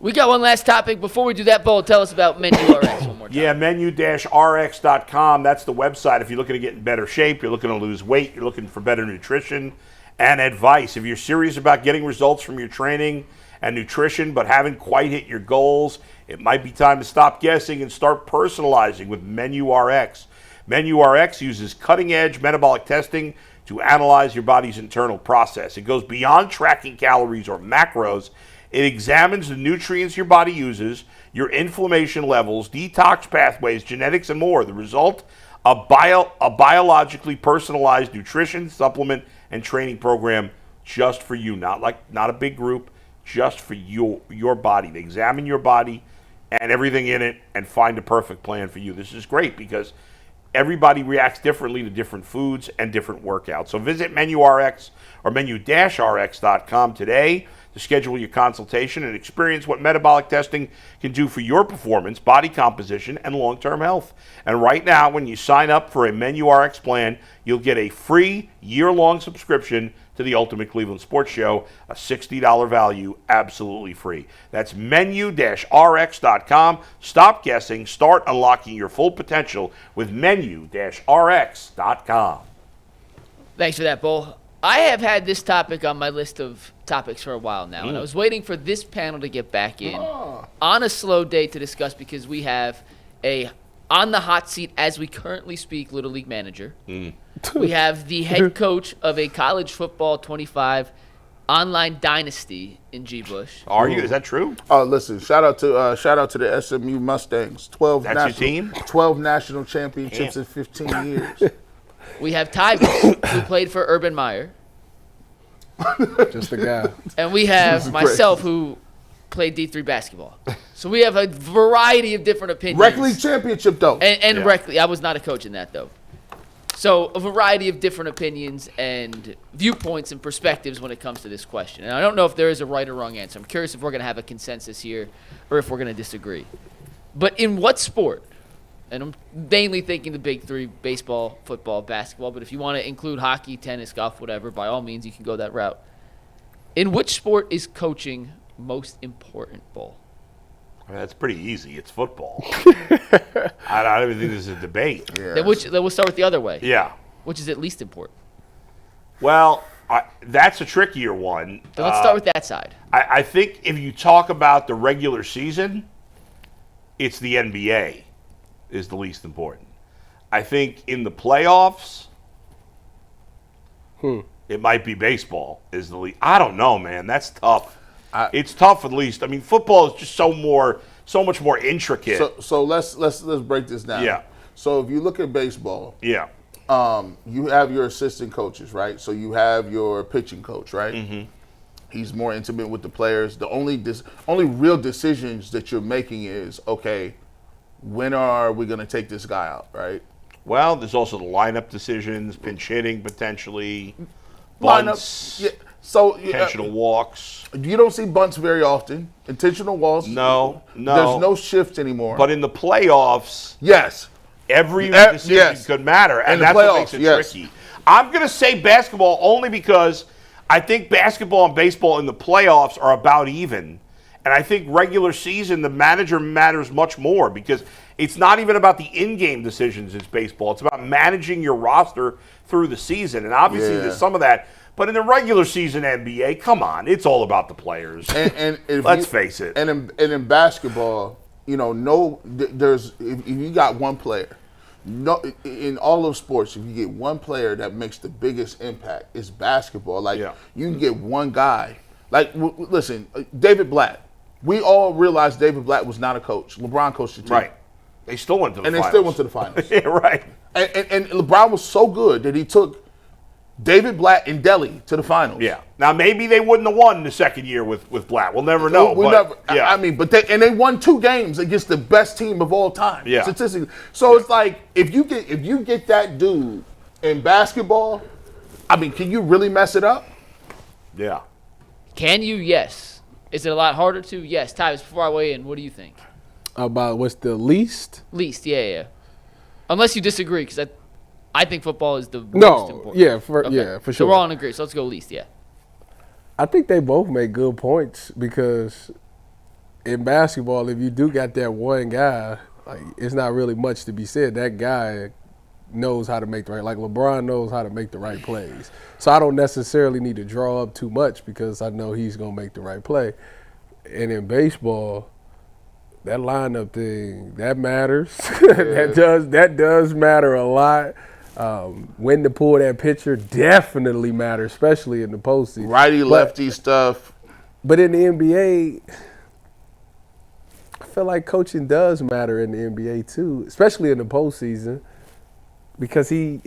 We got one last topic. Before we do that, Bo, tell us about MenuRx one more time. Yeah, menu-rx.com. That's the website. If you're looking to get in better shape, you're looking to lose weight, you're looking for better nutrition and advice. If you're serious about getting results from your training and nutrition but haven't quite hit your goals, it might be time to stop guessing and start personalizing with MenuRx. MenuRx uses cutting-edge metabolic testing to analyze your body's internal process. It goes beyond tracking calories or macros. It examines the nutrients your body uses, your inflammation levels, detox pathways, genetics, and more. The result, a biologically personalized nutrition, supplement, and training program just for you. Not a big group, just for your body. They examine your body and everything in it and find a perfect plan for you. This is great because everybody reacts differently to different foods and different workouts. So visit MenuRx or menu-rx.com today to schedule your consultation and experience what metabolic testing can do for your performance, body composition, and long-term health. And right now, when you sign up for a MenuRx plan, you'll get a free year-long subscription to the Ultimate Cleveland Sports Show, a $60 value, absolutely free. That's menu-rx.com. Stop guessing. Start unlocking your full potential with menu-rx.com. Thanks for that, Bo. I have had this topic on my list of topics for a while now, and I was waiting for this panel to get back in on a slow day to discuss because we have a on the hot seat as we currently speak Little League manager. We have the head coach of a college football 25 online dynasty in G. Bush. Are you? Is that true? Oh, listen! Shout out to the SMU Mustangs. 12 That's national, your team? 12 national championships in 15 years. We have Tyvus, who played for Urban Meyer. Just a guy. And we have myself, who played D3 basketball. So we have a variety of different opinions. Rec League championship, though. And Rec League. I was not a coach in that, though. So a variety of different opinions and viewpoints and perspectives when it comes to this question. And I don't know if there is a right or wrong answer. I'm curious if we're going to have a consensus here or if we're going to disagree. But in what sport? And I'm mainly thinking the big three, baseball, football, basketball. But if you want to include hockey, tennis, golf, whatever, by all means, you can go that route. In which sport is coaching most important, Bull? I mean, that's pretty easy. It's football. I don't even think this is a debate. Yeah. Then we'll start with the other way. Yeah. Which is at least important? Well, that's a trickier one. So let's start with that side. I think if you talk about the regular season, it's the NBA is the least important. I think in the playoffs, it might be baseball is the least. I don't know, man. That's tough. It's tough at least. I mean, football is just so much more intricate. So let's break this down. Yeah. So if you look at baseball, yeah. You have your assistant coaches, right? So you have your pitching coach, right? Mm-hmm. He's more intimate with the players. The only real decisions that you're making is, okay, when are we going to take this guy out, right? Well, there's also the lineup decisions, pinch hitting potentially, bunts, yeah. So intentional walks. You don't see bunts very often. Intentional walks. No. There's no shift anymore. But in the playoffs, yes, every decision could matter, and that's what makes it tricky. I'm going to say basketball only because I think basketball and baseball in the playoffs are about even. And I think regular season, the manager matters much more because it's not even about the in-game decisions in baseball. It's about managing your roster through the season. And obviously there's some of that. But in the regular season NBA, come on, it's all about the players. And let's face it. And in basketball, if you got one player, in all of sports, if you get one player that makes the biggest impact, it's basketball. You can get one guy. Listen, David Blatt. We all realized David Blatt was not a coach. LeBron coached the team. Right. They still went to the finals. And they still went to the finals. Yeah, right. And LeBron was so good that he took David Blatt and Delhi to the finals. Yeah. Now, maybe they wouldn't have won the second year with Blatt. We'll never know. I mean, they won 2 games against the best team of all time. Yeah. Statistically. So it's like, if you get that dude in basketball, I mean, can you really mess it up? Yeah. Can you? Yes. Is it a lot harder to? Yes. Tyvus, before I weigh in, what do you think? About what's the least? Least, yeah. Unless you disagree, because I think football is the most important. Yeah, for sure. So we're all in agreement. So let's go least, yeah. I think they both make good points because in basketball, if you do got that one guy, like it's not really much to be said. That guy knows how to make the right, like LeBron knows how to make the right plays. So I don't necessarily need to draw up too much because I know he's gonna make the right play. And in baseball, that lineup thing, that matters. that does matter a lot. When to pull that pitcher definitely matters, especially in the postseason. Righty-lefty stuff. But in the NBA, I feel like coaching does matter in the NBA too, especially in the postseason, because he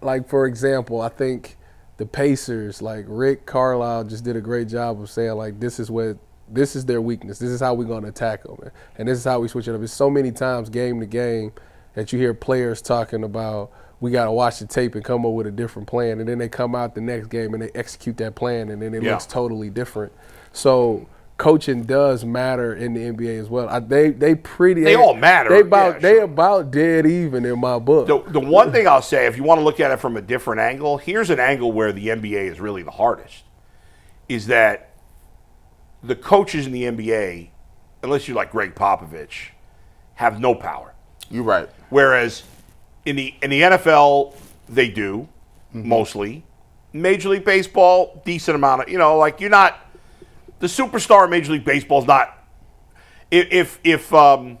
like, for example, I think the Pacers, like Rick Carlisle just did a great job of saying, like, this is their weakness. This is how we're going to attack them. And this is how we switch it up. It's so many times game to game that you hear players talking about, we got to watch the tape and come up with a different plan. And then they come out the next game and they execute that plan, and then it looks totally different. So coaching does matter in the NBA as well. They all matter. They about dead even in my book. The one thing I'll say, if you want to look at it from a different angle, here's an angle where the NBA is really the hardest, is that the coaches in the NBA, unless you're like Greg Popovich, have no power. You're right. Whereas in the NFL, they do, mostly. Major League Baseball, decent amount of, like you're not, the superstar in Major League Baseball is not, if Shohei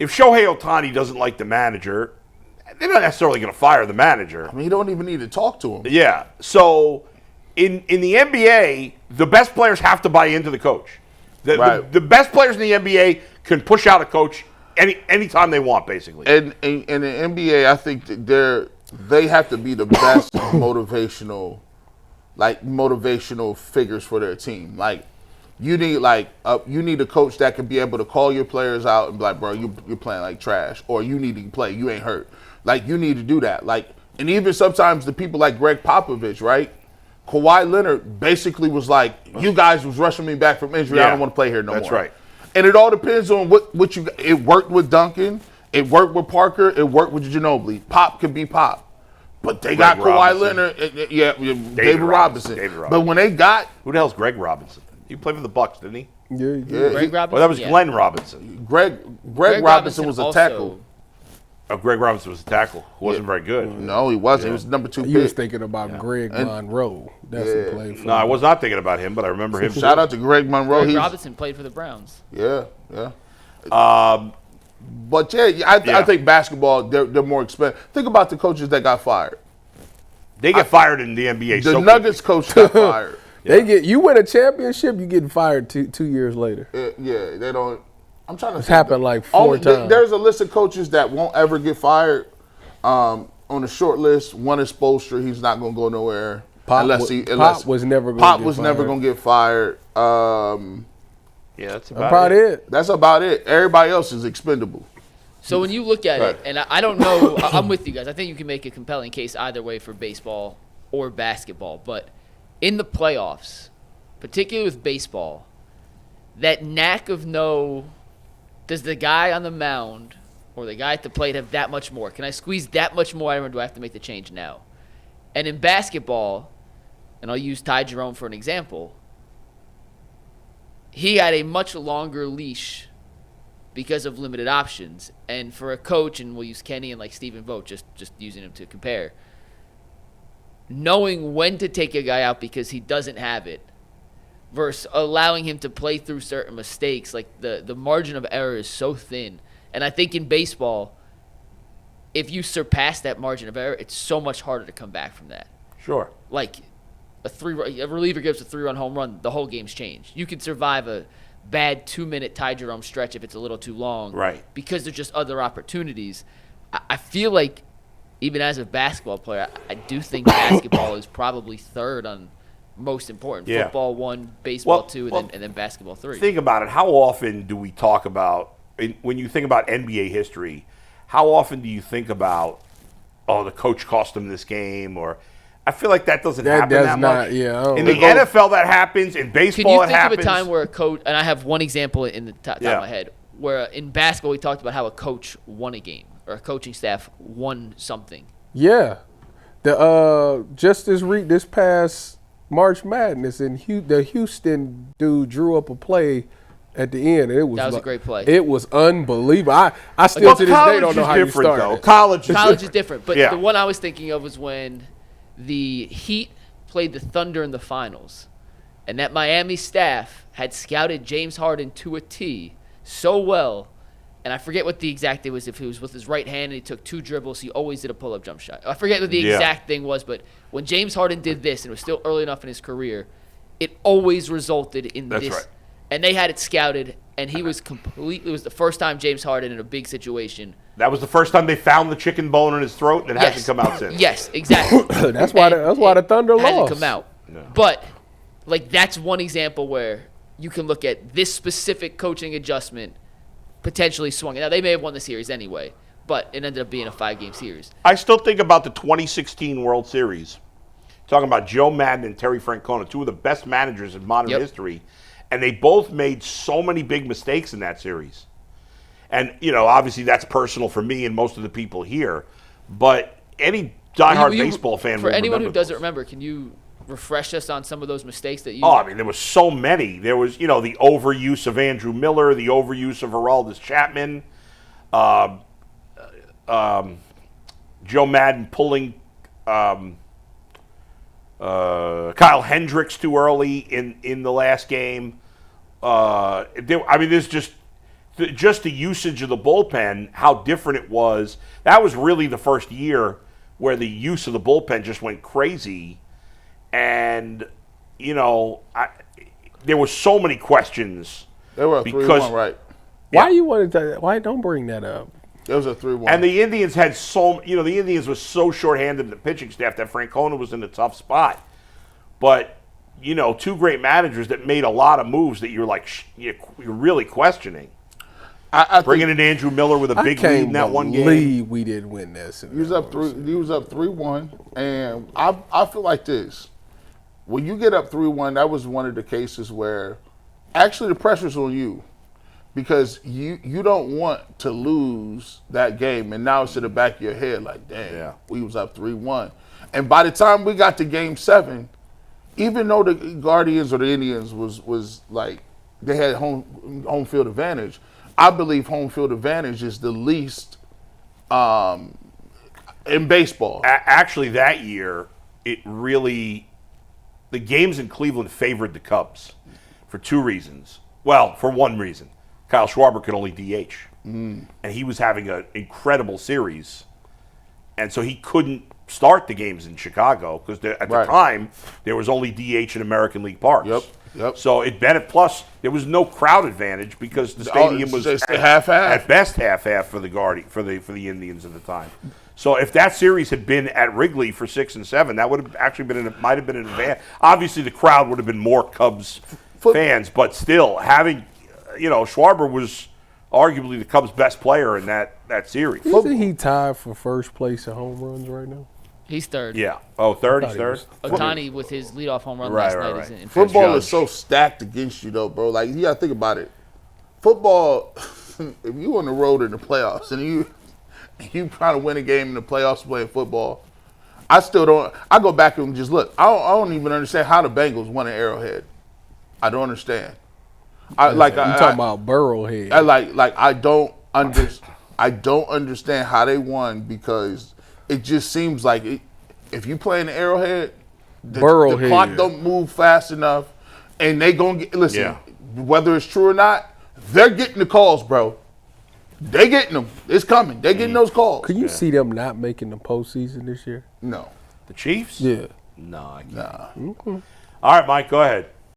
Ohtani doesn't like the manager, they're not necessarily going to fire the manager. I mean, you don't even need to talk to him. Yeah. So in the NBA, the best players have to buy into the coach. The best players in the NBA can push out a coach anytime they want, basically. And in the NBA, I think that they have to be the best motivational figures for their team. Like, you need a coach that can be able to call your players out and be like, bro, you're playing like trash, or you need to play, you ain't hurt. Like, you need to do that. Like, and even sometimes the people like Greg Popovich, right? Kawhi Leonard basically was like, you guys was rushing me back from injury. I don't want to play here no more. That's right. And it all depends on what you. It worked with Duncan. It worked with Parker. It worked with Ginobili. Pop could be Pop. But they got Kawhi Leonard. David Robinson. But when they got. Who the hell's Greg Robinson? He played for the Bucks, didn't he? Yeah. Greg Robinson? Well, that was Glenn Robinson. Greg Robinson was a tackle. Oh, Greg Robinson was a tackle. Who wasn't very good. No, he wasn't. He was number 2 pick. You was thinking about Greg Monroe. That's who played for. No, I was not thinking about him, but I remember him. Shout out to Greg Monroe. Greg Robinson played for the Browns. Yeah. But I think basketball, they're more expensive. Think about the coaches that got fired. They get fired in the NBA. The Nuggets coach got fired. You win a championship, you getting fired 2 years later. They don't. I'm trying to. It's happened like 4 times. There's a list of coaches that won't ever get fired. On the short list, one is Spoelstra. He's not going to go nowhere. Pop was never going to get fired. That's about it. That's about it. Everybody else is expendable. So when you look at it, and I don't know, I'm with you guys. I think you can make a compelling case either way for baseball or basketball. But in the playoffs, particularly with baseball, that knack of does the guy on the mound or the guy at the plate have that much more? Can I squeeze that much more out of him, or do I have to make the change now? And in basketball, and I'll use Ty Jerome for an example, he had a much longer leash because of limited options. And for a coach, and we'll use Kenny and like Stephen Vogt, just using him to compare, knowing when to take a guy out because he doesn't have it versus allowing him to play through certain mistakes, like the margin of error is so thin. And I think in baseball, if you surpass that margin of error, it's so much harder to come back from that. Sure. Like a reliever gives a 3-run home run, the whole game's changed. You can survive a bad 2-minute Ty Jerome stretch if it's a little too long. Right. Because there's just other opportunities. I feel like even as a basketball player, I do think basketball is probably third on most important. Yeah. Football 1, baseball 2, and then basketball 3. Think about it. How often do we talk about, when you think about NBA history, how often do you think about, the coach cost him this game, or I feel like that doesn't happen that much. In the NFL, that happens. In baseball, it happens. Can you think of a time where a coach, and I have one example in the top of my head, where in basketball we talked about how a coach won a game or a coaching staff won something. Yeah. Just this past March Madness, and the Houston dude drew up a play at the end. It was That was a great play. It was unbelievable. I still to this day don't know how you different, started. though. College is different. But Yeah. the one I was thinking of was when the Heat played the Thunder in the finals. And that Miami staff had scouted James Harden to a T so well. And I forget what the exact thing was, if it was with his right hand and he took 2 dribbles, he always did a pull-up jump shot. I forget what the exact thing was, but when James Harden did this, and it was still early enough in his career, it always resulted in That's this. right. And they had it scouted, and he was it was the first time James Harden in a big situation. That was the first time they found the chicken bone in his throat, and it hasn't come out since. Yes, exactly. That's why the Thunder hasn't lost. come out. No. But that's one example where you can look at this specific coaching adjustment potentially swung. Now, they may have won the series anyway, but it ended up being a 5-game series. I still think about the 2016 World Series. Talking about Joe Madden and Terry Francona, 2 of the best managers in modern history, and they both made so many big mistakes in that series. And, obviously that's personal for me and most of the people here, but any diehard baseball fan will For anyone who remember doesn't those. remember, can you refresh us on some of those mistakes that you... Oh, I mean, there was so many. There was, the overuse of Andrew Miller, the overuse of Aroldis Chapman, Joe Madden pulling Kyle Hendricks too early in the last game. There's just the usage of the bullpen, how different it was. That was really the first year where the use of the bullpen just went crazy. And, there were so many questions. They were a 3-1, right? Why you wanted that? Why don't bring that up? It was a 3-1. And the Indians had the Indians was so shorthanded in the pitching staff that Francona was in a tough spot. But, 2 great managers that made a lot of moves that you're like, you're really questioning. Bringing in Andrew Miller with a big lead in that one game. I can't believe we didn't win this. He was up 3-1, and I feel like this. When you get up 3-1, that was one of the cases where actually the pressure's on you because you don't want to lose that game, and now it's in the back of your head like, damn, we was up 3-1. And by the time we got to Game 7, even though the Guardians or the Indians was like they had home field advantage, I believe home field advantage is the least in baseball. Actually, that year, the games in Cleveland favored the Cubs for 2 reasons. Well, for one reason. Kyle Schwarber could only DH. And he was having an incredible series. And so he couldn't start the games in Chicago because at the time, there was only DH in American League parks. Yep. So it benefited. Plus, there was no crowd advantage because the stadium was half-half. At best half-half for the Indians at the time. So if that series had been at Wrigley for 6 and 7, that would have actually might have been an advantage. Obviously, the crowd would have been more Cubs fans, but still having, Schwarber was arguably the Cubs' best player in that series. Isn't he tied for first place in home runs right now? He's third. Yeah. Oh, third. He's third. Otani with his leadoff home run last night is in first. Football is so stacked against you, though, bro. Like, you got to think about it. Football, if you on the road in the playoffs and you trying to win a game in the playoffs playing football, I still don't. I go back and just look. I don't even understand how the Bengals won an Arrowhead. I don't understand. You talking about Burrowhead? I don't understand how they won because it just seems like if you play in the Arrowhead, the clock don't move fast enough, and they gonna get whether it's true or not, they're getting the calls, bro. They getting them. It's coming. They getting those calls. Could you see them not making the postseason this year? No. The Chiefs? Yeah. No, I can't. Nah. All right, Mike, go ahead.